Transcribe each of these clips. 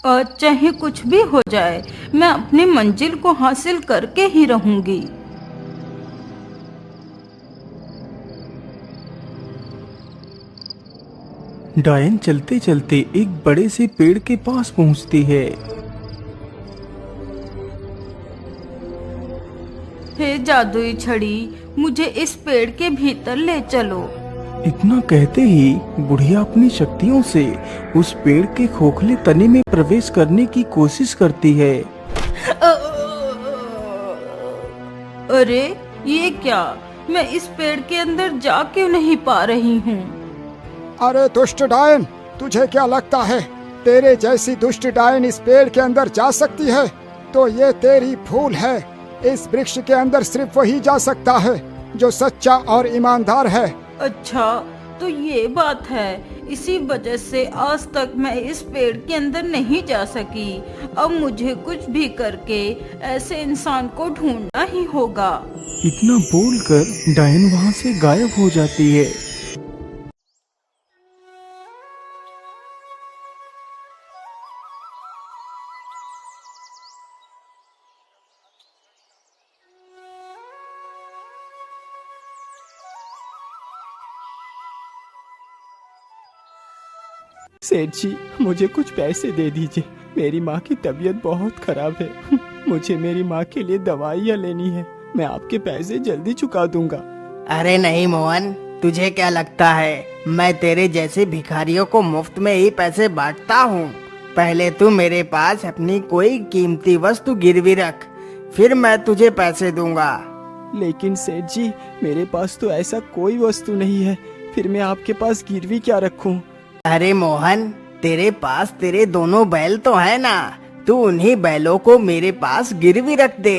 और चाहे कुछ भी हो जाए, मैं अपनी मंजिल को हासिल करके ही रहूंगी। डायन चलते चलते एक बड़े से पेड़ के पास पहुंचती है। हे जादुई छड़ी, मुझे इस पेड़ के भीतर ले चलो। इतना कहते ही बुढ़िया अपनी शक्तियों से उस पेड़ के खोखले तने में प्रवेश करने की कोशिश करती है। अरे ये क्या, मैं इस पेड़ के अंदर जा क्यों नहीं पा रही हूँ? अरे दुष्ट डायन, तुझे क्या लगता है तेरे जैसी दुष्ट डायन इस पेड़ के अंदर जा सकती है? तो ये तेरी भूल है। इस वृक्ष के अंदर सिर्फ वही जा सकता है जो सच्चा और ईमानदार है। अच्छा, तो ये बात है, इसी वजह से आज तक मैं इस पेड़ के अंदर नहीं जा सकी। अब मुझे कुछ भी करके ऐसे इंसान को ढूंढना ही होगा। इतना बोलकर डायन वहां से गायब हो जाती है। सेठ जी, मुझे कुछ पैसे दे दीजिए। मेरी माँ की तबीयत बहुत खराब है। मुझे मेरी माँ के लिए दवाइयाँ लेनी है। मैं आपके पैसे जल्दी चुका दूंगा। अरे नहीं मोहन, तुझे क्या लगता है मैं तेरे जैसे भिखारियों को मुफ्त में ही पैसे बांटता हूँ? पहले तू मेरे पास अपनी कोई कीमती वस्तु गिरवी रख, फिर मैं तुझे पैसे दूंगा। लेकिन सेठ जी, मेरे पास तो ऐसा कोई वस्तु नहीं है, फिर मैं आपके पास गिरवी क्या रखूं? अरे मोहन, तेरे पास तेरे दोनों बैल तो है ना, तू उन्हीं बैलों को मेरे पास गिरवी रख दे।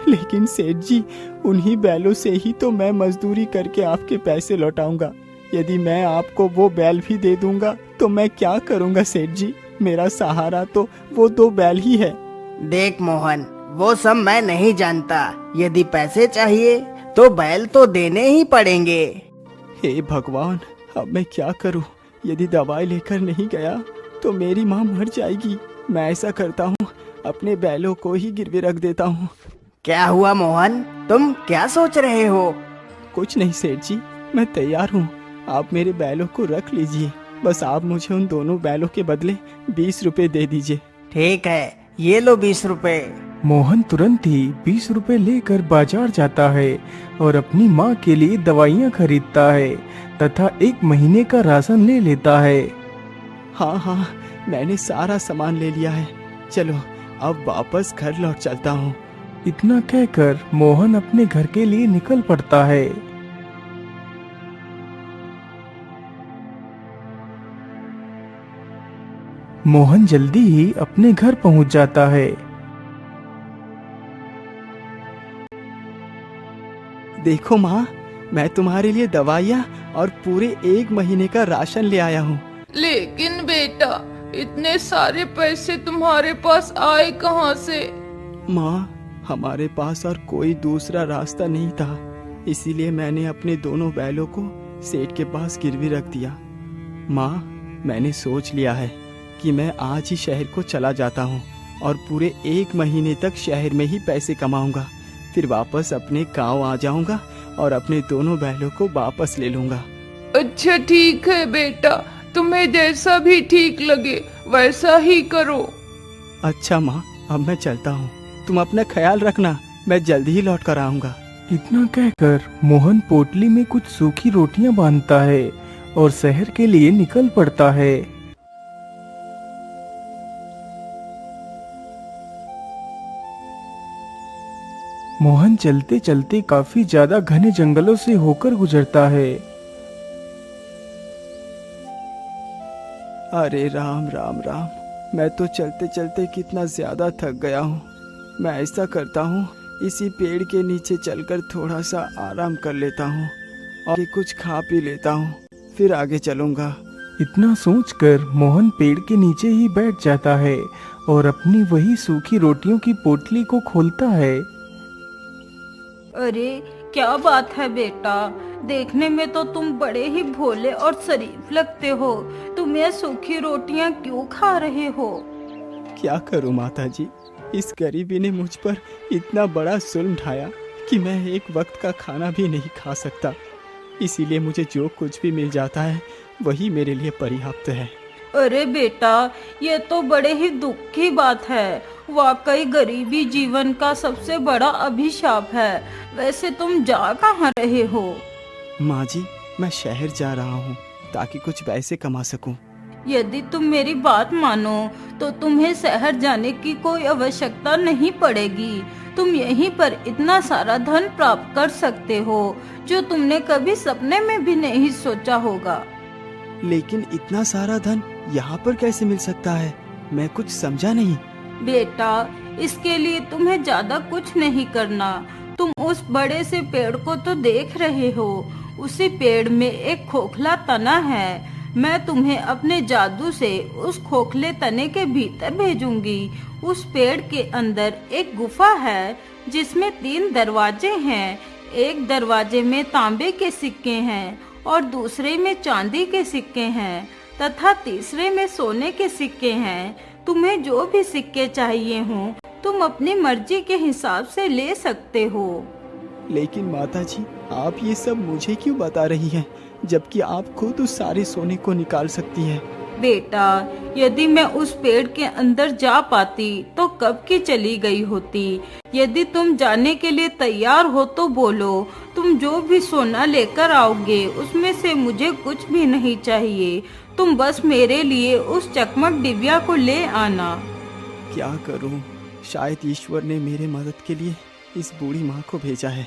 लेकिन सेठ जी, उन्हीं बैलों से ही तो मैं मजदूरी करके आपके पैसे लौटाऊंगा। यदि मैं आपको वो बैल भी दे दूंगा तो मैं क्या करूंगा सेठ जी? मेरा सहारा तो वो 2 बैल ही है। देख मोहन, वो सब मैं नहीं जानता। यदि पैसे चाहिए तो बैल तो देने ही पड़ेंगे। हे भगवान, अब मैं क्या करूं? यदि दवाई लेकर नहीं गया तो मेरी माँ मर जाएगी। मैं ऐसा करता हूँ, अपने बैलों को ही गिरवी रख देता हूँ। क्या हुआ मोहन, तुम क्या सोच रहे हो? कुछ नहीं सेठ जी, मैं तैयार हूँ। आप मेरे बैलों को रख लीजिए, बस आप मुझे उन दोनों बैलों के बदले 20 रुपए दे दीजिए। ठीक है, ये लो 20 रुपए। मोहन तुरंत ही 20 रुपए लेकर बाजार जाता है और अपनी माँ के लिए दवाइयाँ खरीदता है तथा 1 महीने का राशन ले लेता है। हाँ, मैंने सारा सामान ले लिया है। चलो अब वापस घर लौट चलता हूँ। इतना कहकर मोहन अपने घर के लिए निकल पड़ता है। मोहन जल्दी ही अपने घर पहुंच जाता है। देखो माँ, मैं तुम्हारे लिए दवाइयाँ और पूरे 1 महीने का राशन ले आया हूँ। लेकिन बेटा, इतने सारे पैसे तुम्हारे पास आए कहाँ से? माँ, हमारे पास और कोई दूसरा रास्ता नहीं था, इसीलिए मैंने अपने दोनों बैलों को सेठ के पास गिरवी रख दिया। माँ, मैंने सोच लिया है कि मैं आज ही शहर को चला जाता हूँ और पूरे 1 महीने तक शहर में ही पैसे कमाऊंगा। फिर वापस अपने गांव आ जाऊंगा और अपने दोनों बैलों को वापस ले लूंगा। अच्छा ठीक है बेटा, तुम्हें जैसा भी ठीक लगे वैसा ही करो। अच्छा माँ, अब मैं चलता हूँ। तुम अपना ख्याल रखना, मैं जल्दी ही लौट कर आऊंगा। इतना कहकर मोहन पोटली में कुछ सूखी रोटियां बांधता है और शहर के लिए निकल पड़ता है। मोहन चलते चलते काफी ज्यादा घने जंगलों से होकर गुजरता है। अरे राम राम राम, मैं तो चलते चलते कितना ज्यादा थक गया हूँ। मैं ऐसा करता हूँ, इसी पेड़ के नीचे चलकर थोड़ा सा आराम कर लेता हूँ और कुछ खा पी लेता हूँ, फिर आगे चलूँगा। इतना सोचकर मोहन पेड़ के नीचे ही बैठ जाता है और अपनी वही सूखी रोटियों की पोटली को खोलता है। अरे क्या बात है बेटा, देखने में तो तुम बड़े ही भोले और शरीफ लगते हो। तुम ये सूखी रोटियां क्यों खा रहे हो? क्या करूं माता जी, इस गरीबी ने मुझ पर इतना बड़ा जुल्म ढाया कि मैं एक वक्त का खाना भी नहीं खा सकता। इसीलिए मुझे जो कुछ भी मिल जाता है वही मेरे लिए पर्याप्त है। अरे बेटा, ये तो बड़े ही दुख की बात है। वाकई गरीबी जीवन का सबसे बड़ा अभिशाप है। वैसे तुम जा कहाँ रहे हो? माँ जी, मैं शहर जा रहा हूँ ताकि कुछ पैसे कमा सकूं। यदि तुम मेरी बात मानो तो तुम्हें शहर जाने की कोई आवश्यकता नहीं पड़ेगी। तुम यहीं पर इतना सारा धन प्राप्त कर सकते हो जो तुमने कभी सपने में भी नहीं सोचा होगा। लेकिन इतना सारा धन यहाँ पर कैसे मिल सकता है? मैं कुछ समझा नहीं। बेटा, इसके लिए तुम्हें ज्यादा कुछ नहीं करना। तुम उस बड़े से पेड़ को तो देख रहे हो। उसी पेड़ में एक खोखला तना है। मैं तुम्हें अपने जादू से उस खोखले तने के भीतर भेजूंगी। उस पेड़ के अंदर एक गुफा है जिसमें 3 दरवाजे हैं। एक दरवाजे में तांबे के सिक्के हैं और दूसरे में चांदी के सिक्के हैं तथा तीसरे में सोने के सिक्के हैं। तुम्हें जो भी सिक्के चाहिए हों तुम अपनी मर्जी के हिसाब से ले सकते हो। लेकिन माता जी, आप ये सब मुझे क्यों बता रही हैं, जबकि आप खुद उस सारे सोने को निकाल सकती हैं? बेटा, यदि मैं उस पेड़ के अंदर जा पाती तो कब की चली गई होती। यदि तुम जाने के लिए तैयार हो तो बोलो। तुम जो भी सोना लेकर आओगे उसमें से मुझे कुछ भी नहीं चाहिए। तुम बस मेरे लिए उस चकमक डिबिया को ले आना। क्या करूं? शायद ईश्वर ने मेरे मदद के लिए इस बूढ़ी माँ को भेजा है।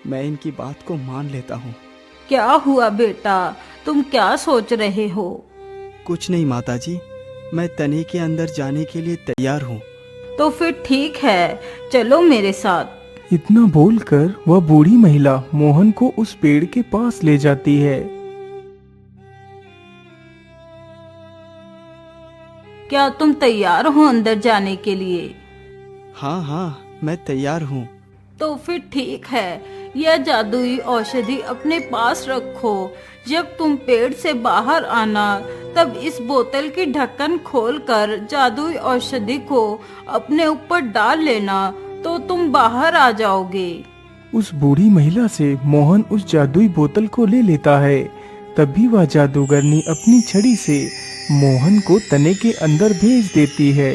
मैं इनकी बात को मान लेता हूँ। क्या हुआ बेटा, तुम क्या सोच रहे हो? कुछ नहीं माता जी, मैं तने के अंदर जाने के लिए तैयार हूँ। तो फिर ठीक है, चलो मेरे साथ। इतना बोलकर वह बूढ़ी महिला मोहन को उस पेड़ के पास ले जाती है। क्या तुम तैयार हो अंदर जाने के लिए? हाँ, मैं तैयार हूँ। तो फिर ठीक है, यह जादुई औषधि अपने पास रखो। जब तुम पेड़ से बाहर आना तब इस बोतल की ढक्कन खोलकर जादुई औषधि को अपने ऊपर डाल लेना तो तुम बाहर आ जाओगे। उस बूढ़ी महिला से मोहन उस जादुई बोतल को ले लेता है। तभी वह जादूगरनी अपनी छड़ी से मोहन को तने के अंदर भेज देती है।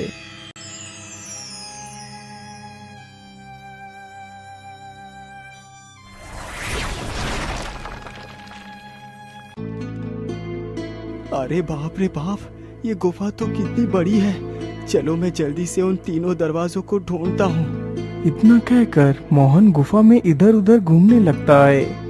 अरे बाप रे बाप, ये गुफा तो कितनी बड़ी है। चलो मैं जल्दी से उन 3 दरवाजों को ढूंढता हूँ। इतना कहकर मोहन गुफा में इधर उधर घूमने लगता है।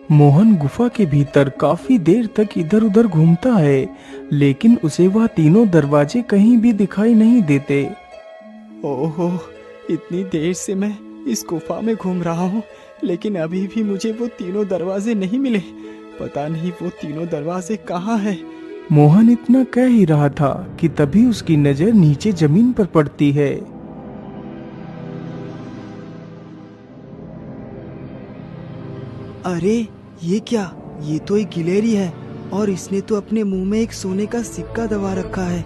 मोहन गुफा के भीतर काफी देर तक इधर उधर घूमता है, लेकिन उसे वह 3 दरवाजे कहीं भी दिखाई नहीं देते। ओहो, इतनी देर से मैं इस गुफा में घूम रहा हूँ, लेकिन अभी भी मुझे वो 3 दरवाजे नहीं मिले। पता नहीं वो 3 दरवाजे कहाँ हैं। मोहन इतना कह ही रहा था कि तभी उसकी नजर नीचे जमीन पर पड़ती है। अरे ये क्या? ये तो एक गिलहरी है और इसने तो अपने मुंह में एक सोने का सिक्का दबा रखा है।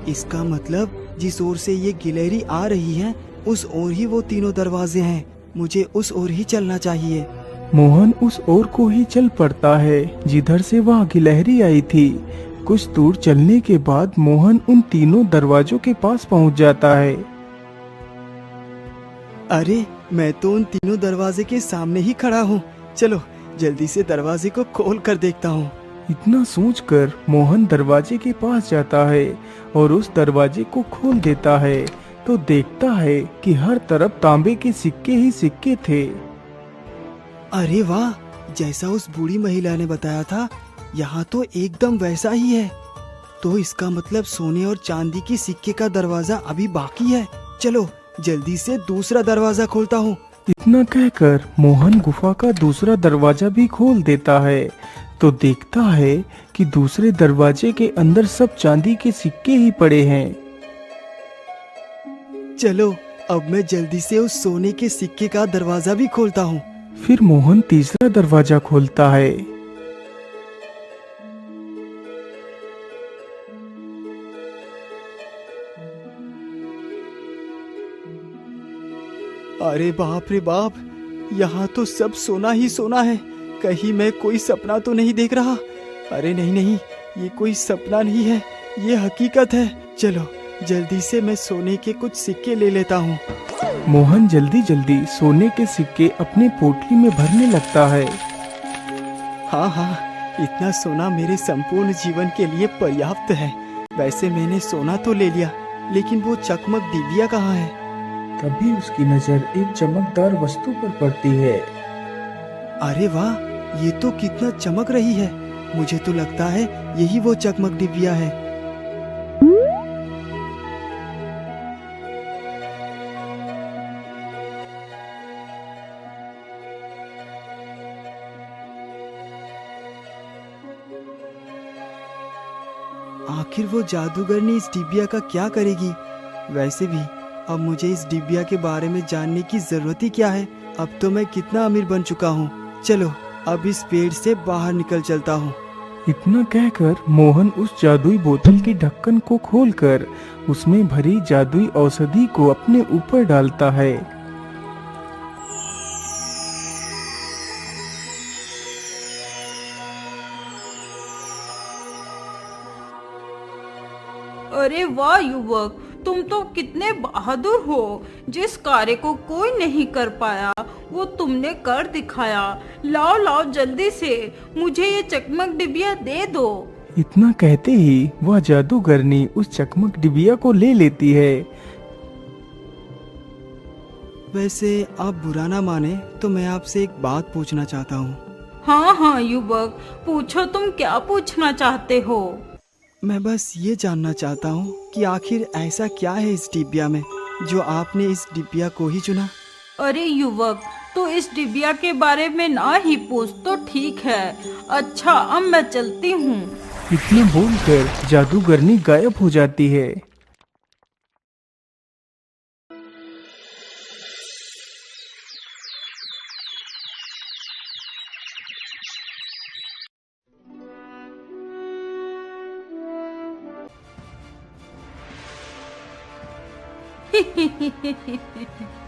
इसका मतलब जिस ओर से ये गिलहरी आ रही है उस ओर ही वो 3 दरवाजे हैं। मुझे उस ओर ही चलना चाहिए। मोहन उस ओर को ही चल पड़ता है जिधर से वह गिलहरी आई थी। कुछ दूर चलने के बाद मोहन उन 3 दरवाजों के पास पहुंच जाता है। अरे मैं तो उन 3 दरवाजे के सामने ही खड़ा हूँ। चलो जल्दी से दरवाजे को खोल कर देखता हूँ। इतना सोचकर मोहन दरवाजे के पास जाता है और उस दरवाजे को खोल देता है तो देखता है कि हर तरफ तांबे के सिक्के ही सिक्के थे। अरे वाह, जैसा उस बूढ़ी महिला ने बताया था यहाँ तो एकदम वैसा ही है। तो इसका मतलब सोने और चांदी के सिक्के का दरवाजा अभी बाकी है। चलो जल्दी से दूसरा दरवाजा खोलता हूँ। इतना कहकर मोहन गुफा का दूसरा दरवाजा भी खोल देता है तो देखता है कि दूसरे दरवाजे के अंदर सब चांदी के सिक्के ही पड़े हैं। चलो अब मैं जल्दी से उस सोने के सिक्के का दरवाजा भी खोलता हूँ। फिर मोहन तीसरा दरवाजा खोलता है। अरे बाप रे बाप, यहाँ तो सब सोना ही सोना है। कहीं मैं कोई सपना तो नहीं देख रहा? अरे नहीं नहीं, ये कोई सपना नहीं है, ये हकीकत है। चलो जल्दी से मैं सोने के कुछ सिक्के ले लेता हूँ। मोहन जल्दी जल्दी सोने के सिक्के अपने पोटली में भरने लगता है। हाँ हाँ, इतना सोना मेरे संपूर्ण जीवन के लिए पर्याप्त है। वैसे मैंने सोना तो ले लिया, लेकिन वो चकमक डिबिया कहाँ है? तभी उसकी नजर एक चमकदार वस्तु पर पड़ती है। अरे वाह, ये तो कितना चमक रही है। मुझे तो लगता है यही वो चकमक डिबिया है। आखिर वो जादूगरनी इस डिबिया का क्या करेगी? वैसे भी अब मुझे इस डिबिया के बारे में जानने की जरूरत ही क्या है? अब तो मैं कितना अमीर बन चुका हूँ। चलो अब इस पेड़ से बाहर निकल चलता हूँ। इतना कहकर मोहन उस जादुई बोतल के ढक्कन को खोलकर उसमें भरी जादुई औषधि को अपने ऊपर डालता है। अरे वाह युवक, तुम तो कितने बहादुर हो। जिस कार्य को कोई नहीं कर पाया वो तुमने कर दिखाया। लाओ लाओ जल्दी से मुझे ये चकमक डिबिया दे दो। इतना कहते ही वह जादूगरनी उस चकमक डिबिया को ले लेती है। वैसे आप बुरा ना माने तो मैं आपसे एक बात पूछना चाहता हूँ। हाँ हाँ युवक, पूछो तुम क्या पूछना चाहते हो। मैं बस ये जानना चाहता हूँ कि आखिर ऐसा क्या है इस डिबिया में जो आपने इस डिबिया को ही चुना? अरे युवक, तो इस डिबिया के बारे में ना ही पूछ तो ठीक है। अच्छा अब मैं चलती हूँ। इतना बोलकर जादूगरनी गायब हो जाती है।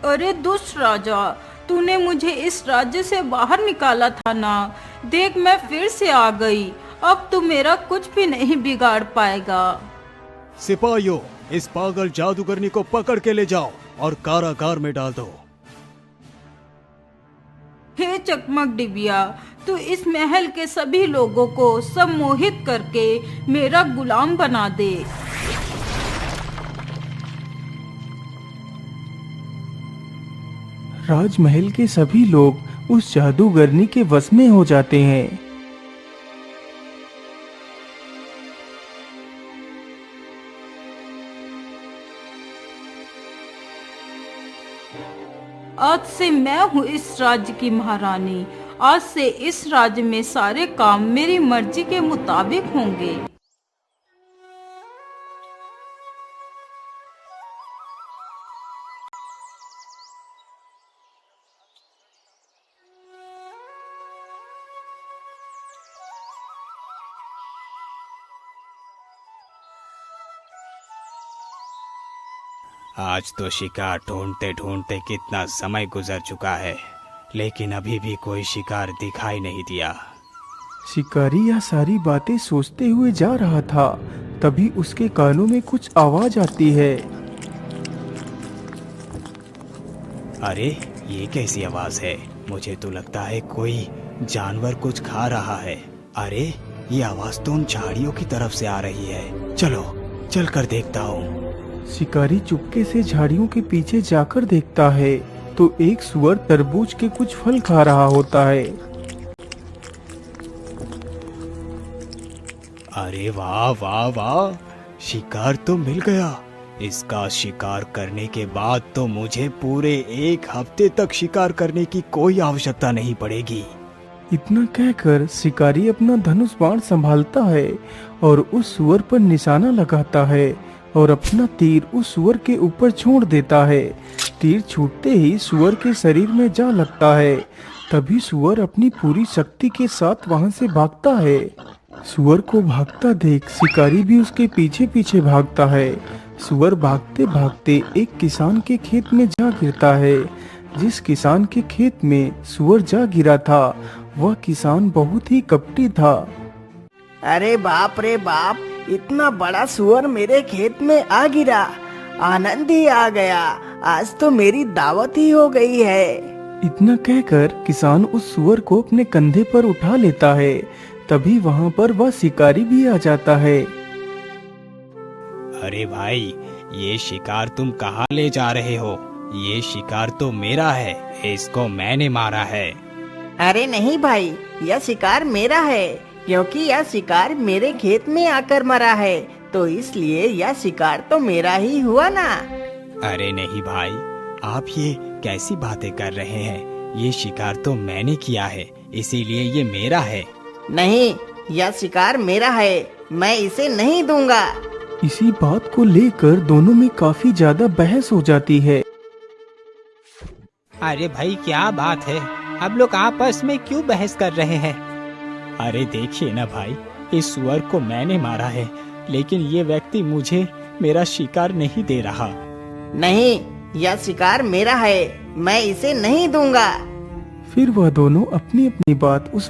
अरे दुष्ट राजा, तूने मुझे इस राज्य से बाहर निकाला था ना। देख मैं फिर से आ गई। अब तू मेरा कुछ भी नहीं बिगाड़ पाएगा। सिपाहियों, इस पागल जादूगरनी को पकड़ के ले जाओ और कारागार में डाल दो। हे चकमक डिबिया, तू इस महल के सभी लोगों को सम्मोहित करके मेरा गुलाम बना दे। राजमहल के सभी लोग उस जादूगरनी के वश में हो जाते हैं। आज से मैं हूँ इस राज्य की महारानी। आज से इस राज्य में सारे काम मेरी मर्जी के मुताबिक होंगे। आज तो शिकार ढूंढते ढूंढते कितना समय गुजर चुका है, लेकिन अभी भी कोई शिकार दिखाई नहीं दिया। शिकारी यह सारी बातें सोचते हुए जा रहा था, तभी उसके कानों में कुछ आवाज आती है। अरे ये कैसी आवाज है? मुझे तो लगता है कोई जानवर कुछ खा रहा है। अरे ये आवाज तो उन झाड़ियों की तरफ से आ रही है। चलो चलकर देखता हूँ। शिकारी चुपके से झाड़ियों के पीछे जाकर देखता है तो एक सुअर तरबूज के कुछ फल खा रहा होता है। अरे वाह वाह वाह, शिकार तो मिल गया। इसका शिकार करने के बाद तो मुझे पूरे 1 हफ्ते तक शिकार करने की कोई आवश्यकता नहीं पड़ेगी। इतना कहकर शिकारी अपना धनुष बाण संभालता है और उस सुअर पर निशाना लगाता है और अपना तीर उस सुअर के ऊपर छोड़ देता है। तीर छूटते ही सुअर के शरीर में जा लगता है। तभी सुअर अपनी पूरी शक्ति के साथ वहां से भागता है। सुअर को भागता देख शिकारी भी उसके पीछे पीछे भागता है। सुअर भागते भागते एक किसान के खेत में जा गिरता है। जिस किसान के खेत में सुअर जा गिरा था वह किसान बहुत ही कपटी था। अरे बाप रे बाप, इतना बड़ा सुअर मेरे खेत में आ गिरा, आनंद ही आ गया, आज तो मेरी दावत ही हो गई है। इतना कहकर किसान उस सुअर को अपने कंधे पर उठा लेता है। तभी वहाँ पर वह शिकारी भी आ जाता है। अरे भाई, ये शिकार तुम कहाँ ले जा रहे हो? ये शिकार तो मेरा है, इसको मैंने मारा है। अरे नहीं भाई, यह शिकार मेरा है, क्योंकि यह शिकार मेरे खेत में आकर मरा है, तो इसलिए यह शिकार तो मेरा ही हुआ ना। अरे नहीं भाई, आप ये कैसी बातें कर रहे हैं? ये शिकार तो मैंने किया है, इसीलिए ये मेरा है। नहीं, यह शिकार मेरा है, मैं इसे नहीं दूंगा। इसी बात को लेकर दोनों में काफी ज्यादा बहस हो जाती है। अरे भाई, क्या बात है? अब लोग आपस में क्यों बहस कर रहे हैं? अरे देखिए ना भाई, इस सुअर को मैंने मारा है, लेकिन ये व्यक्ति मुझे मेरा शिकार नहीं दे रहा। नहीं, यह शिकार मेरा है, मैं इसे नहीं दूंगा। फिर वह दोनों अपनी अपनी बात उस